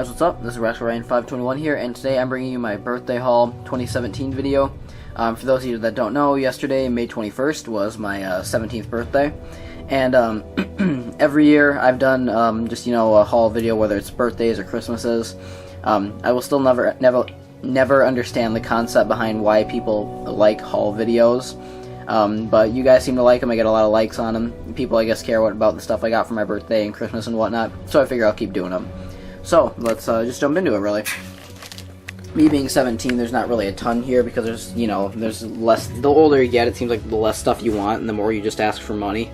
guys, what's up? This is RascalRyan521 here, and today I'm bringing you my birthday haul 2017 video. For those of you that don't know, yesterday, May 21st, was my 17th birthday, and every year I've done just, a haul video, whether it's birthdays or Christmases. I will still never understand the concept behind why people like haul videos. But you guys seem to like them. I get a lot of likes on them. People, I guess, care about the stuff I got for my birthday and Christmas and whatnot, so I figure I'll keep doing them. So, let's just jump into it, really. Me being 17, there's not really a ton here, because there's less. The older you get, it seems like the less stuff you want, and the more you just ask for money.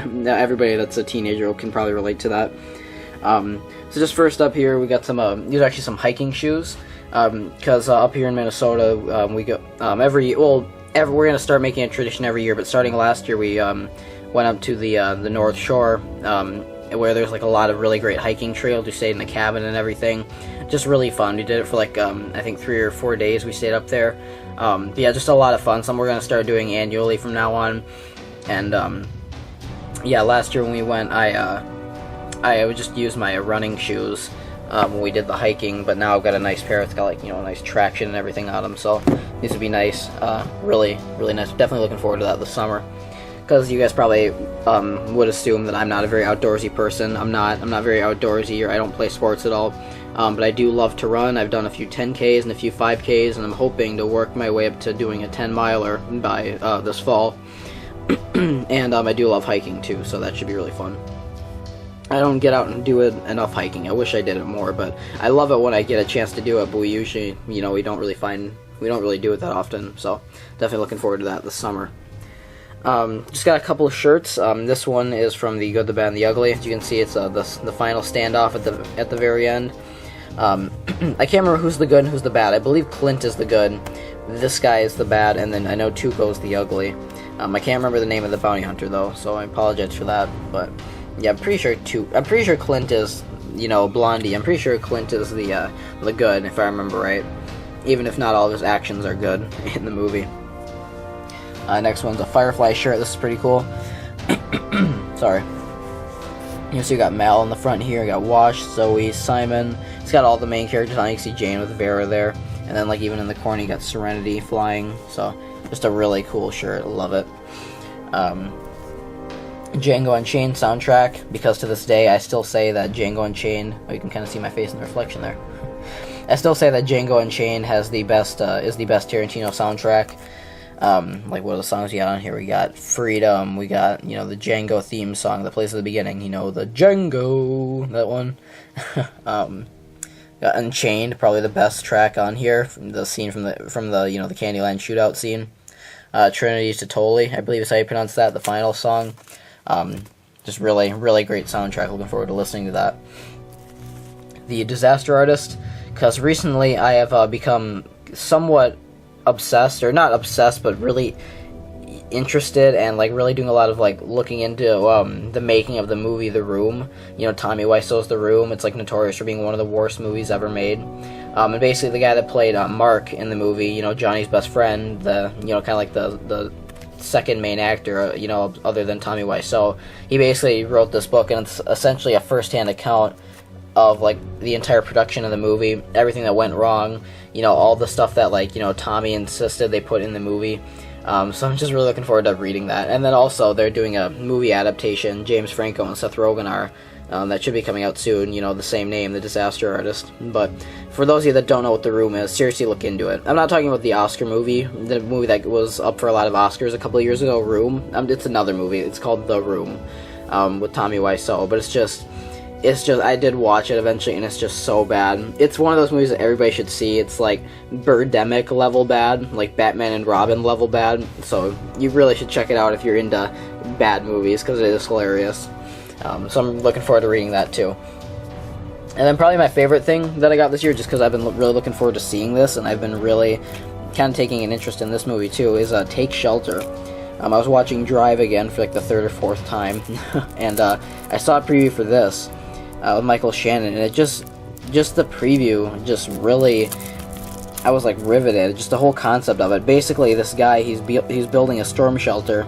Now, everybody that's a teenager can probably relate to that. So just first up here, we got some, these are actually some hiking shoes, because up here in Minnesota, we go, we're going to start making a tradition every year, but starting last year, we went up to the North Shore, where there's like a lot of really great hiking trails. We stayed in a cabin and everything. Just really fun. We did it for like, I think 3 or 4 days we stayed up there. Yeah, just a lot of fun. Something we're going to start doing annually from now on. And yeah, last year when we went, I would just use my running shoes when we did the hiking, but now I've got a nice pair. It's got like, nice traction and everything on them, so these would be nice. Really nice. Definitely looking forward to that this summer, because you guys probably would assume that I'm not a very outdoorsy person. I'm not very outdoorsy, or I don't play sports at all, but I do love to run. I've done a few 10Ks and a few 5Ks, and I'm hoping to work my way up to doing a 10-miler by this fall. And I do love hiking too, so that should be really fun. I don't get out and do enough hiking. I wish I did it more, but I love it when I get a chance to do it, but we usually, we don't really do it that often, so definitely looking forward to that this summer. Just got a couple of shirts. This one is from The Good, the Bad, and the Ugly. As you can see, it's the final standoff at the very end. I can't remember who's the good and who's the bad. I believe Clint is the good, this guy is the bad, and then I know Tuco's the ugly. I can't remember the name of the bounty hunter though, so I apologize for that, but yeah, I'm pretty sure Clint is, Blondie. I'm pretty sure Clint is the good, if I remember right. Even if not all of his actions are good in the movie. Next one's a Firefly shirt. This is pretty cool. Sorry. So you got Mal in the front here. You got Wash, Zoe, Simon. It's got all the main characters on. You can see Jane with Vera there. And then, like, even in the corner, you got Serenity flying. So, just a really cool shirt. I love it. Django Unchained soundtrack, because to this day I still say that Django Unchained, you can kind of see my face in the reflection there. I still say that Django Unchained has the best, is the best Tarantino soundtrack. Like, what are the songs we got on here? We got Freedom, we got, the Django theme song that plays at the beginning, the Django, that one. Got Unchained, probably the best track on here, from the scene from the the Candyland shootout scene. Trinity's Totally, I believe is how you pronounce that, the final song. Just really great soundtrack. Looking forward to listening to that. The Disaster Artist, because recently I have become somewhat obsessed, or not obsessed, but really interested, and like really doing a lot of like looking into the making of the movie The Room. Tommy Wiseau's The Room. It's like notorious for being one of the worst movies ever made. And basically the guy that played Mark in the movie, Johnny's best friend, the kind of like the second main actor, other than Tommy Wiseau, he basically wrote this book, and it's essentially a first-hand account of like the entire production of the movie, everything that went wrong, all the stuff that like Tommy insisted they put in the movie. So I'm just really looking forward to reading that. And then also they're doing a movie adaptation. James Franco and Seth Rogen are. That should be coming out soon, the same name, The Disaster Artist. But for those of you that don't know what The Room is, seriously look into it. I'm not talking about the Oscar movie, the movie that was up for a lot of Oscars a couple of years ago, Room. It's another movie. It's called The Room, with Tommy Wiseau. But it's just, I did watch it eventually, and it's just so bad. It's one of those movies that everybody should see. It's like Birdemic level bad, like Batman and Robin level bad. So you really should check it out if you're into bad movies, because it is hilarious. So I'm looking forward to reading that too. And then probably my favorite thing that I got this year, just because I've been really looking forward to seeing this, and I've been really kind of taking an interest in this movie too, is Take Shelter. I was watching Drive again for like the 3rd or 4th time, and I saw a preview for this with Michael Shannon, and it just the preview just really, I was like riveted. Just the whole concept of it. Basically, this guy, he's building a storm shelter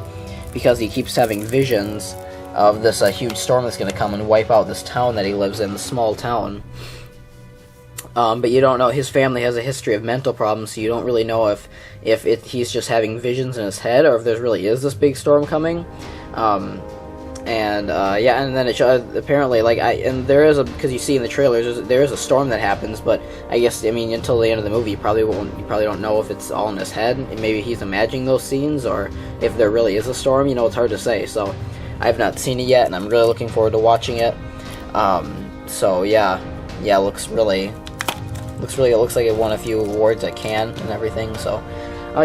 because he keeps having visions of this huge storm that's going to come and wipe out this town that he lives in, the small town. But you don't know, his family has a history of mental problems, so you don't really know if he's just having visions in his head, or if there really is this big storm coming. Yeah, and then it apparently, like, and there is because you see in the trailers, there is a storm that happens, but I guess, I mean, until the end of the movie, you probably don't know if it's all in his head, and maybe he's imagining those scenes, or if there really is a storm, you know, it's hard to say, so I've not seen it yet, and I'm really looking forward to watching it. So yeah, it looks like it won a few awards at Cannes and everything, so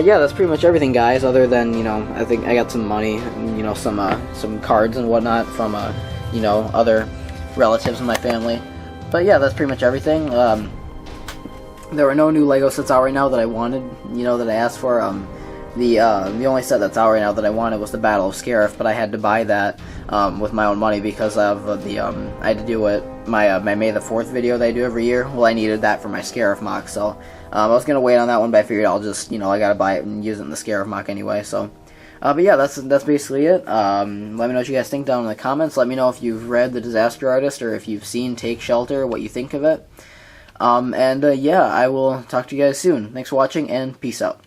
yeah, that's pretty much everything, guys, other than, you know, I think I got some money, you know, some cards and whatnot from, you know, other relatives in my family. But yeah, that's pretty much everything. There were no new Lego sets out right now that I wanted, you know, that I asked for. The only set that's out right now that I wanted was the Battle of Scarif, but I had to buy that with my own money because of I had to do it, my May the 4th video that I do every year. Well, I needed that for my Scarif mock, so I was gonna wait on that one, but I figured I'll just, you know, I gotta buy it and use it in the Scarif mock anyway. So, but yeah, that's basically it. Let me know what you guys think down in the comments. Let me know if you've read The Disaster Artist or if you've seen Take Shelter, what you think of it. Yeah, I will talk to you guys soon. Thanks for watching, and peace out.